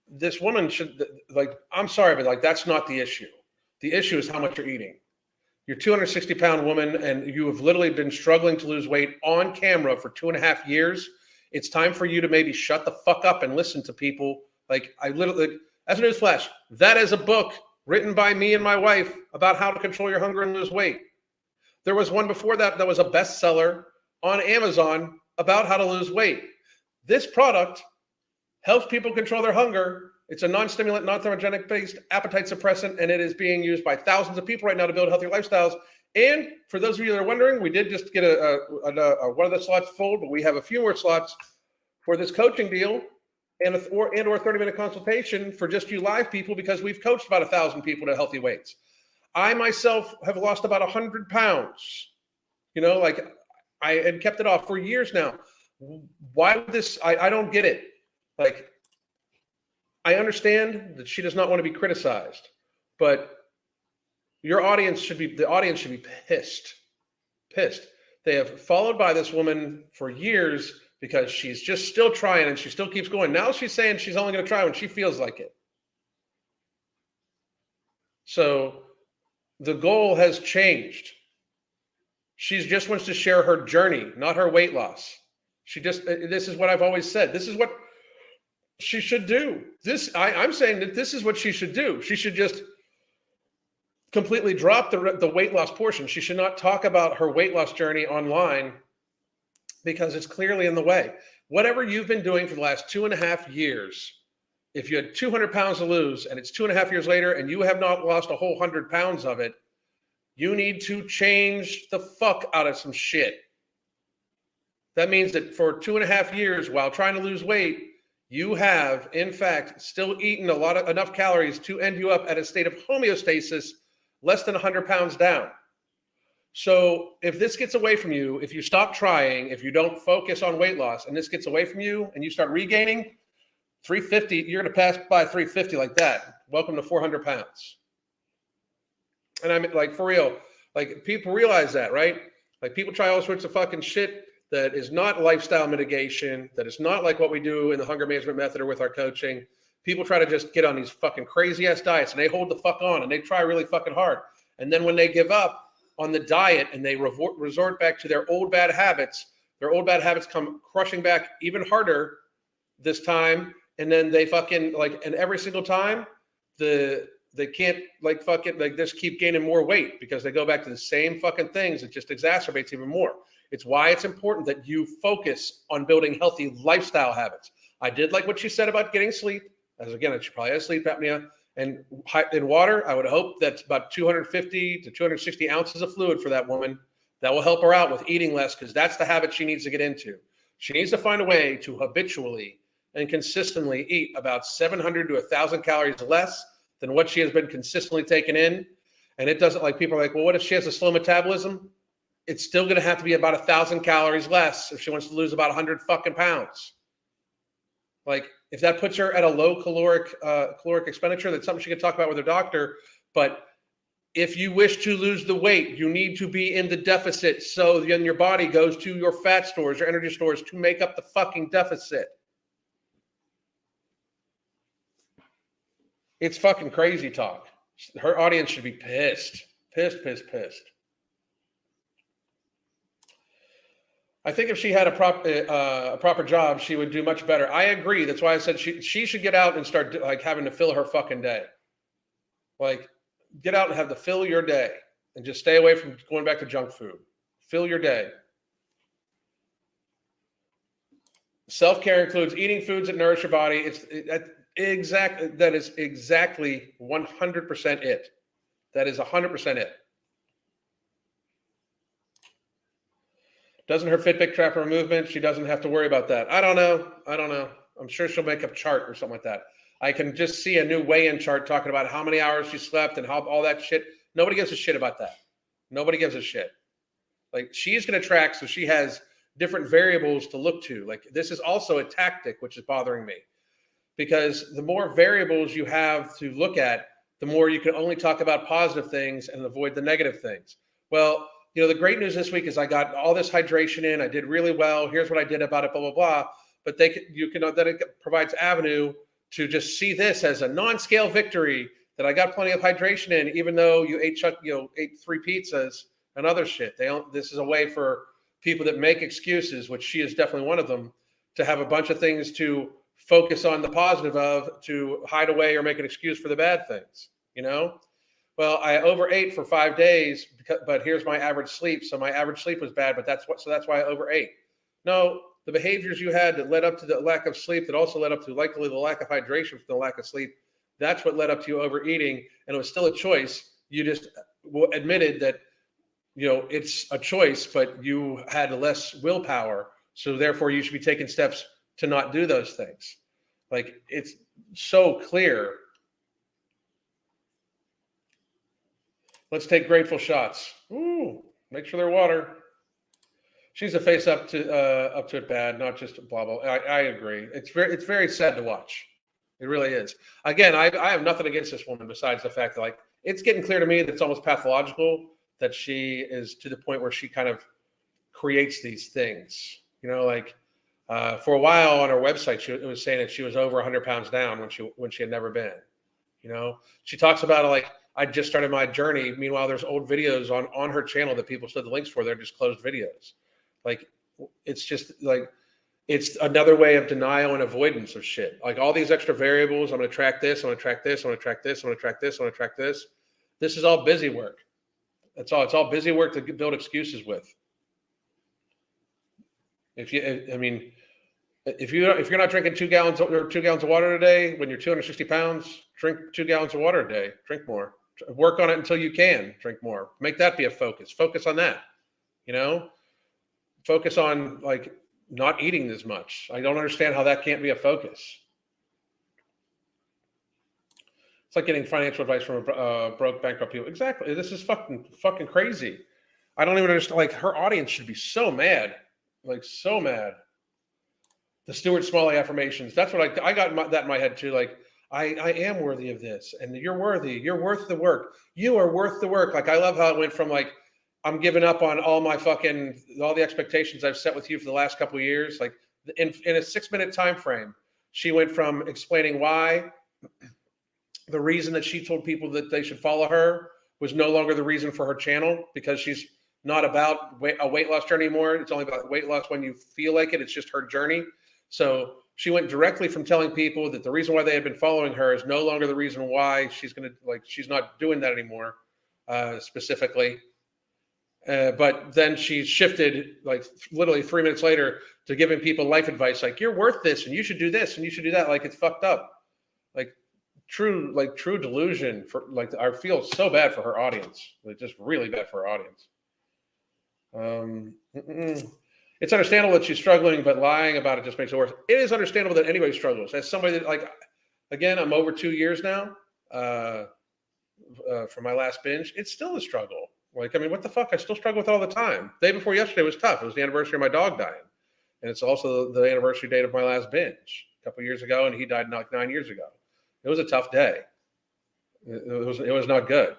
this woman should, I'm sorry, but that's not the issue. The issue is how much you're eating. You're a 260-pound woman and you have literally been struggling to lose weight on camera for 2.5 years. It's time for you to maybe shut the fuck up and listen to people. I literally, as a newsflash, that is a book written by me and my wife about how to control your hunger and lose weight. There was one before that was a bestseller on Amazon about how to lose weight. This product helps people control their hunger. It's a non-stimulant, non-thermogenic-based appetite suppressant, and it is being used by thousands of people right now to build healthier lifestyles. And for those of you that are wondering, we did just get one of the slots full, but we have a few more slots for this coaching deal and or 30-minute consultation for just you live people, because we've coached about 1,000 people to healthy weights. I myself have lost about 100 pounds. I had kept it off for years now. Why would this? I don't get it. I understand that she does not want to be criticized, but the audience should be pissed. They have followed by this woman for years because she's just still trying and she still keeps going. Now she's saying she's only going to try when she feels like it. So the goal has changed. She just wants to share her journey, not her weight loss. This is what I've always said. This is what she should do. I'm saying that this is what she should do. She should just completely drop the weight loss portion. She should not talk about her weight loss journey online because it's clearly in the way. whatever you've been doing for the last 2.5 years, if you had 200 pounds to lose and it's 2.5 years later and you have not lost a whole 100 pounds of it, you need to change the fuck out of some shit. That means that for 2.5 years, while trying to lose weight, you have, in fact, still eaten enough calories to end you up at a state of homeostasis, less than 100 pounds down. So if this gets away from you, if you stop trying, if you don't focus on weight loss, and this gets away from you, and you start regaining 350, you're going to pass by 350 like that. Welcome to 400 pounds. And I mean, like, for real, like, people realize that, right? Like, people try all sorts of fucking shit that is not lifestyle mitigation, that is not like what we do in the hunger management method or with our coaching. People try to just get on these fucking crazy ass diets, and they hold the fuck on, and they try really fucking hard. And then when they give up on the diet and they resort back to their old bad habits come crushing back even harder this time. And then they fucking, like, and every single time they can't, like, fucking, like, just keep gaining more weight because they go back to the same fucking things. It just exacerbates even more. It's why it's important that you focus on building healthy lifestyle habits. I did like what she said about getting sleep, as again, she probably has sleep apnea. And in water, I would hope that's about 250 to 260 ounces of fluid for that woman. That will help her out with eating less, because that's the habit she needs to get into. She needs to find a way to habitually and consistently eat about 700 to 1,000 calories less than what she has been consistently taking in. And it doesn't, like, people are like, well, what if she has a slow metabolism? It's still going to have to be about 1,000 calories less if she wants to lose about 100 fucking pounds. Like, if that puts her at a low caloric expenditure, that's something she can talk about with her doctor. But if you wish to lose the weight, you need to be in the deficit. So then your body goes to your fat stores, your energy stores, to make up the fucking deficit. It's fucking crazy talk. Her audience should be pissed. Pissed. I think if she had a proper job, she would do much better. I agree. That's why I said she should get out and start, like, having to fill her fucking day. Like, get out and have to fill your day and just stay away from going back to junk food. Fill your day. Self-care includes eating foods that nourish your body. That is exactly 100% it. That is 100% it. Doesn't her Fitbit track her movement? She doesn't have to worry about that. I don't know. I'm sure she'll make a chart or something like that. I can just see a new weigh-in chart talking about how many hours she slept and how all that shit. Nobody gives a shit about that. Nobody gives a shit. Like, she's going to track, so she has different variables to look to. Like, this is also a tactic, which is bothering me, because the more variables you have to look at, the more you can only talk about positive things and avoid the negative things. Well, you know, the great news this week is I got all this hydration in. I did really well. Here's what I did about it, blah, blah, blah. But then it provides avenue to just see this as a non-scale victory, that I got plenty of hydration in, even though you ate 3 pizzas and other shit. This is a way for people that make excuses, which she is definitely one of them, to have a bunch of things to focus on the positive of, to hide away or make an excuse for the bad things, you know? Well, I overate for 5 days, but here's my average sleep. So my average sleep was bad, but that's why I overate. No, the behaviors you had that led up to the lack of sleep, that also led up to likely the lack of hydration from the lack of sleep, that's what led up to you overeating. And it was still a choice. You just admitted that, you know, it's a choice, but you had less willpower. So therefore you should be taking steps to not do those things. Like, it's so clear. Let's take grateful shots. Ooh, make sure they're water. She's a face up to it bad, not just blah blah. I agree. It's very sad to watch. It really is. Again, I have nothing against this woman besides the fact that, like, it's getting clear to me that it's almost pathological that she is to the point where she kind of creates these things. You know, like, for a while on her website, it was saying that she was over 100 pounds down when she had never been. You know, she talks about it like, I just started my journey. Meanwhile, there's old videos on her channel that people still have the links for. They're just closed videos. Like, it's just like, it's another way of denial and avoidance of shit. Like, all these extra variables. I'm going to track this. I'm going to track this. I'm going to track this. I'm going to track this. I'm going to track this. This is all busy work. That's all. It's all busy work to build excuses with. If you're not drinking 2 gallons or 2 gallons of water a day when you're 260 pounds, drink 2 gallons of water a day. Drink more. Work on it until you can drink more. Make that be a focus. Focus on that. You know, focus on like not eating as much. I don't understand how that can't be a focus. It's like getting financial advice from broke, bankrupt people. Exactly. This is fucking crazy. I don't even understand. Like, her audience should be so mad, like so mad. The Stuart Smalley affirmations. That's what I got that in my head too. Like, I am worthy of this, and you're worthy. You're worth the work. You are worth the work. Like, I love how it went from like, I'm giving up on all the expectations I've set with you for the last couple of years. Like, in a 6-minute time frame, she went from explaining why the reason that she told people that they should follow her was no longer the reason for her channel, because she's not about a weight loss journey anymore. It's only about weight loss when you feel like it. It's just her journey. So she went directly from telling people that the reason why they had been following her is no longer the reason why she's not doing that anymore, specifically. But then she shifted like literally 3 minutes later to giving people life advice. Like, you're worth this and you should do this and you should do that. Like, it's fucked up. Like true delusion for I feel so bad for her audience. Like, just really bad for her audience. It's understandable that she's struggling, but lying about it just makes it worse. It is understandable that anybody struggles. As somebody that, again, I'm over 2 years now from my last binge. It's still a struggle. What the fuck? I still struggle with it all the time. The day before yesterday was tough. It was the anniversary of my dog dying. And it's also the anniversary date of my last binge a couple of years ago, and he died like 9 years ago. It was a tough day. It was not good.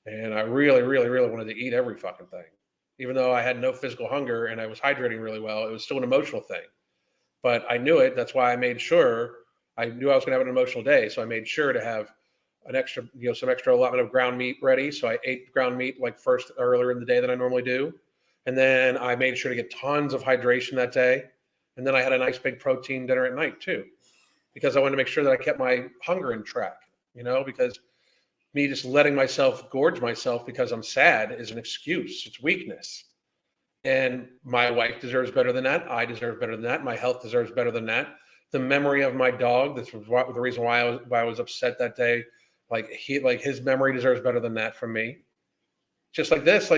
And I really, really, really wanted to eat every fucking thing. Even though I had no physical hunger and I was hydrating really well, it was still an emotional thing. But I knew it. That's why I made sure. I knew I was going to have an emotional day. So I made sure to have some extra allotment of ground meat ready. So I ate ground meat earlier in the day than I normally do. And then I made sure to get tons of hydration that day. And then I had a nice big protein dinner at night too, because I wanted to make sure that I kept my hunger in track, because me just letting myself gorge myself because I'm sad is an excuse. It's weakness. And my wife deserves better than that. I deserve better than that. My health deserves better than that. The memory of my dog, this was the reason why I was upset that day. His memory deserves better than that from me. Just like this,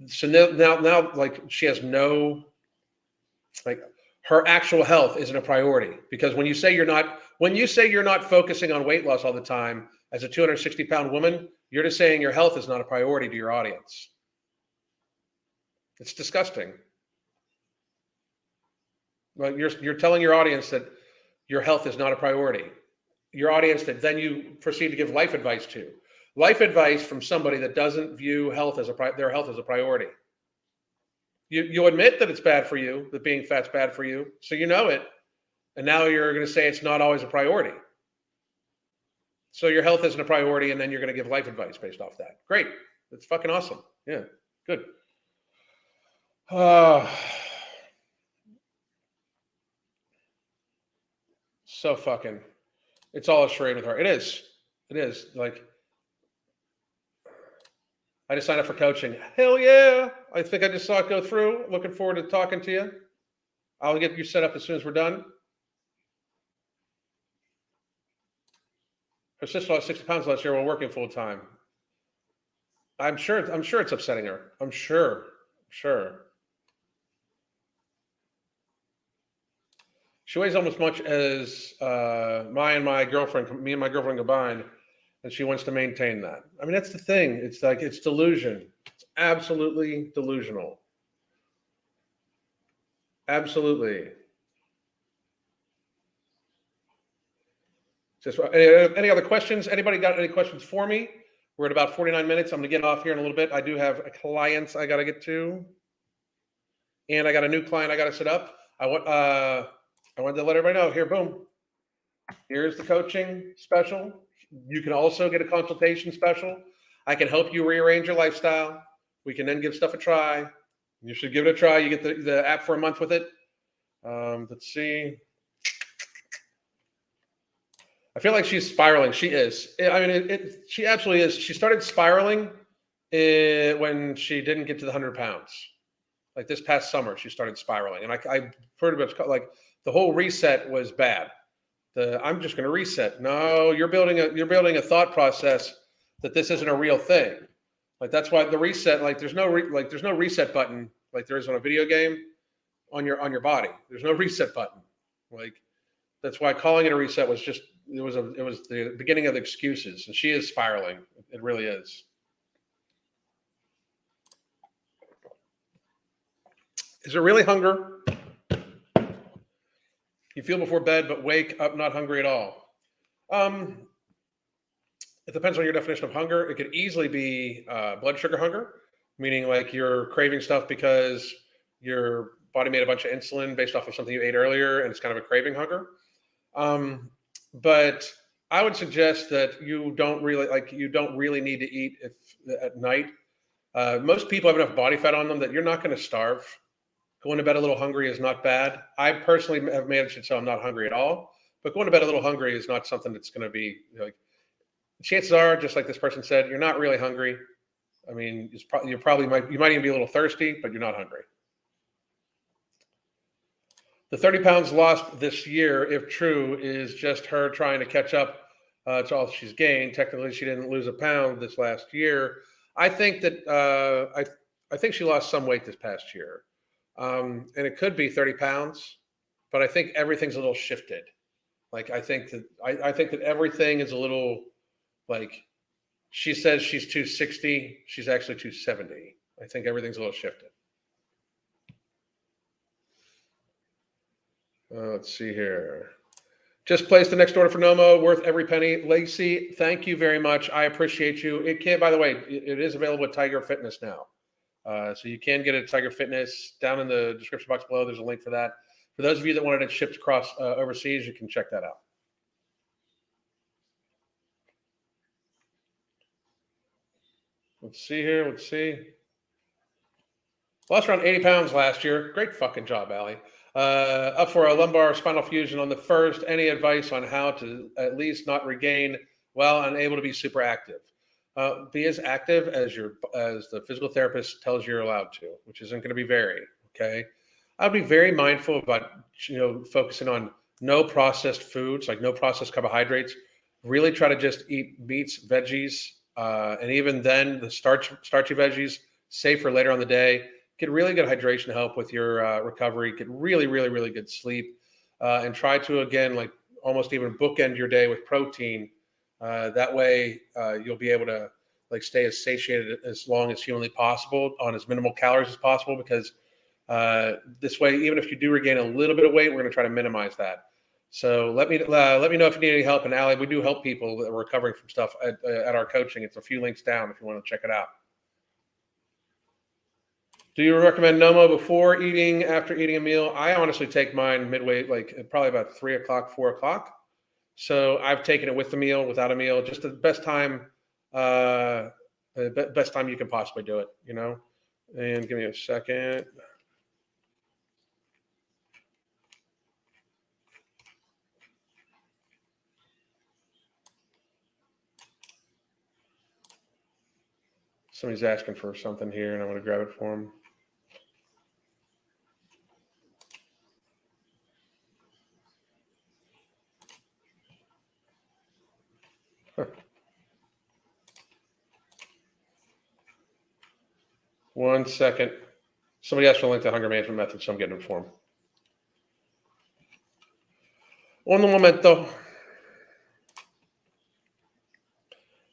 so now she has no, her actual health isn't a priority, because when you say you're not focusing on weight loss all the time as a 260-pound woman, you're just saying your health is not a priority to your audience. It's disgusting. Like, you're telling your audience that your health is not a priority. Your audience that then you proceed to give life advice to. Life advice from somebody that doesn't view their health as a priority. You admit that it's bad for you, that being fat's bad for you, so you know it, and now you're going to say it's not always a priority. So your health isn't a priority, and then you're going to give life advice based off that. Great. That's fucking awesome. Yeah, good. So fucking, it's all a charade with her. It is. Like, I just signed up for coaching. Hell yeah. I think I just saw it go through. Looking forward to talking to you. I'll get you set up as soon as we're done. Her sister lost 60 pounds last year while working full time. I'm sure it's upsetting her. I'm sure. She weighs almost as much as me and my girlfriend combined, and she wants to maintain that. I mean, that's the thing. It's like, it's delusion. It's absolutely delusional. Absolutely. Just any other questions? Anybody got any questions for me? We're at about 49 minutes. I'm going to get off here in a little bit. I do have clients I got to get to, and I got a new client I got to set up. I wanted to let everybody know. Here, boom. Here's the coaching special. You can also get a consultation special. I can help you rearrange your lifestyle. We can then give stuff a try. You should give it a try. You get the app for a month with it. Let's see. I feel like she's spiraling. She is. I mean, she absolutely is. She started spiraling when she didn't get to the 100 pounds. Like this past summer, she started spiraling. And I pretty much like the whole reset was bad. I'm just going to reset. No, you're building a thought process that this isn't a real thing. Like that's why the reset, like there's no reset button like there is on a video game on your body. There's no reset button. Like that's why calling it a reset was just it was the beginning of the excuses, and she is spiraling. It really is. Is it really hunger? You feel before bed, but wake up not hungry at all. It depends on your definition of hunger. It could easily be blood sugar hunger, meaning like you're craving stuff because your body made a bunch of insulin based off of something you ate earlier, and it's kind of a craving hunger. But I would suggest that you don't really need to eat at night. Most people have enough body fat on them that you're not going to starve. Going to bed a little hungry is not bad. I personally have managed it so I'm not hungry at all. But going to bed a little hungry is not something that's going to be like. Chances are, just like this person said, you're not really hungry. I mean, you might even be a little thirsty, but you're not hungry. The 30 pounds lost this year, if true, is just her trying to catch up to all she's gained. Technically, she didn't lose a pound this last year. I think that I think she lost some weight this past year. And it could be 30 pounds, but I think everything's a little shifted. Like I think that everything is a little like she says she's 260, she's actually 270. I think everything's a little shifted. Let's see here. Just placed the next order for Nomo, worth every penny. Lacey, thank you very much. I appreciate you. It can, by the way, it is available at Tiger Fitness now. So you can get it at Tiger Fitness. Down in the description box below, there's a link for that. For those of you that wanted it shipped across overseas, you can check that out. Let's see here. Let's see. Lost around 80 pounds last year. Great fucking job, Allie. Up for a lumbar spinal fusion on the first. Any advice on how to at least not regain while unable to be super active? Be as active as the physical therapist tells you're allowed to, which isn't going to be very, okay? I'd be very mindful about, focusing on no processed foods, like no processed carbohydrates. Really try to just eat meats, veggies, and even then the starchy veggies, safe for later on the day. Get really good hydration help with your recovery. Get really, really, really good sleep, and try to, again, like almost even bookend your day with protein. That way you'll be able to like stay as satiated as long as humanly possible on as minimal calories as possible, because this way, even if you do regain a little bit of weight, we're going to try to minimize that. So let me know if you need any help. And Allie, we do help people that are recovering from stuff at our coaching. It's a few links down if you want to check it out. Do you recommend Nomo before eating, after eating a meal? I honestly take mine midway, like probably about 3 o'clock, 4 o'clock. So I've taken it with the meal, without a meal, just the best time you can possibly do it, And give me a second. Somebody's asking for something here, and I'm going to grab it for him. One second. Somebody asked for a link to Hunger Management Method, so I'm getting it for him. Un momento.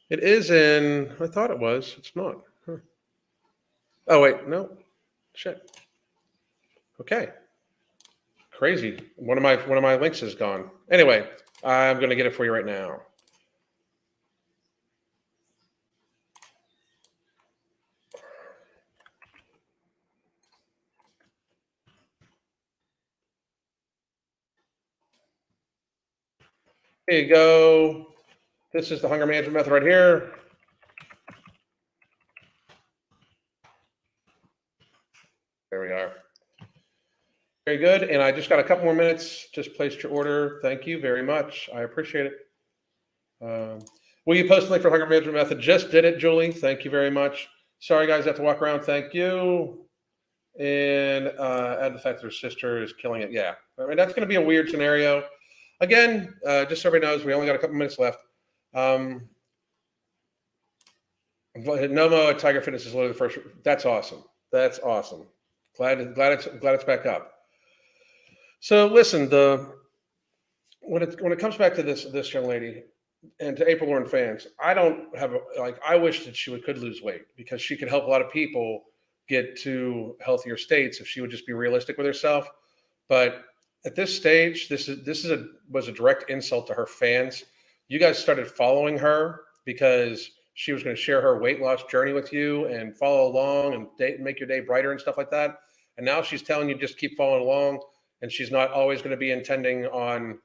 It is in, I thought it was. It's not. Huh. Oh, wait. No. Shit. Okay. Crazy. One of my links is gone. Anyway, I'm going to get it for you right now. Here you go. This is the Hunger Management Method right here. There we are. Very good. And I just got a couple more minutes. Just placed your order. Thank you very much. I appreciate it. Will you post a link for Hunger Management Method? Just did it, Julie. Thank you very much. Sorry, guys, I have to walk around. Thank you. And add the fact that her sister is killing it. Yeah, I mean, that's going to be a weird scenario. Again, just so everybody knows, we only got a couple minutes left. Nomo at Tiger Fitness is literally the first. That's awesome. That's awesome. Glad it's back up. So listen, when it comes back to this young lady and to April Lauren fans, I don't have I wish that she could lose weight because she could help a lot of people get to healthier states if she would just be realistic with herself. But at this stage, this was a direct insult to her fans. You guys started following her because she was going to share her weight loss journey with you and follow along and make your day brighter and stuff like that. And now she's telling you just keep following along, and she's not always going to be intending on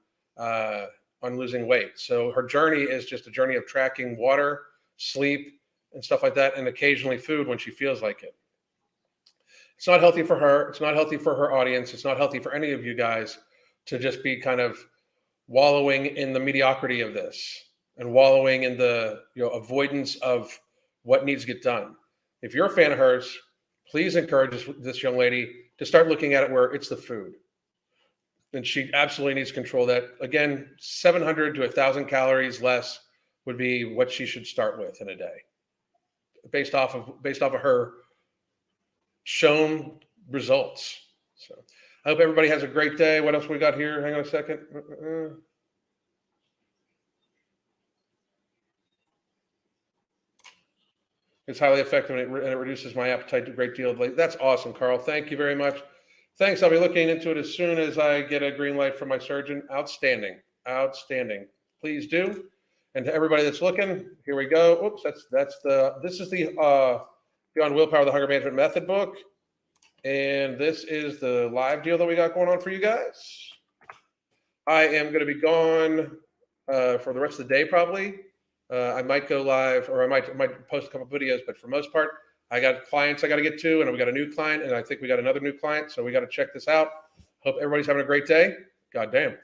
losing weight. So her journey is just a journey of tracking water, sleep, and stuff like that, and occasionally food when she feels like it. It's not healthy for her. It's not healthy for her audience. It's not healthy for any of you guys to just be kind of wallowing in the mediocrity of this and wallowing in the avoidance of what needs to get done. If you're a fan of hers, please encourage this young lady to start looking at it where it's the food. And she absolutely needs to control that. Again, 700 to 1,000 calories less would be what she should start with in a day, based off of her shown results. So I hope everybody has a great day. What else we got here? Hang on a second. It's highly effective and it reduces my appetite a great deal. That's awesome, Carl. Thank you very much. Thanks. I'll be looking into it as soon as I get a green light from my surgeon. Outstanding. Outstanding. Please do. And to everybody that's looking, here we go. Oops, this is the Beyond Willpower, the Hunger Management Method book. And this is the live deal that we got going on for you guys. I am going to be gone for the rest of the day, probably. I might go live, or I might post a couple videos, but for the most part, I got clients I got to get to, and we got a new client, and I think we got another new client, so we got to check this out. Hope everybody's having a great day. God damn.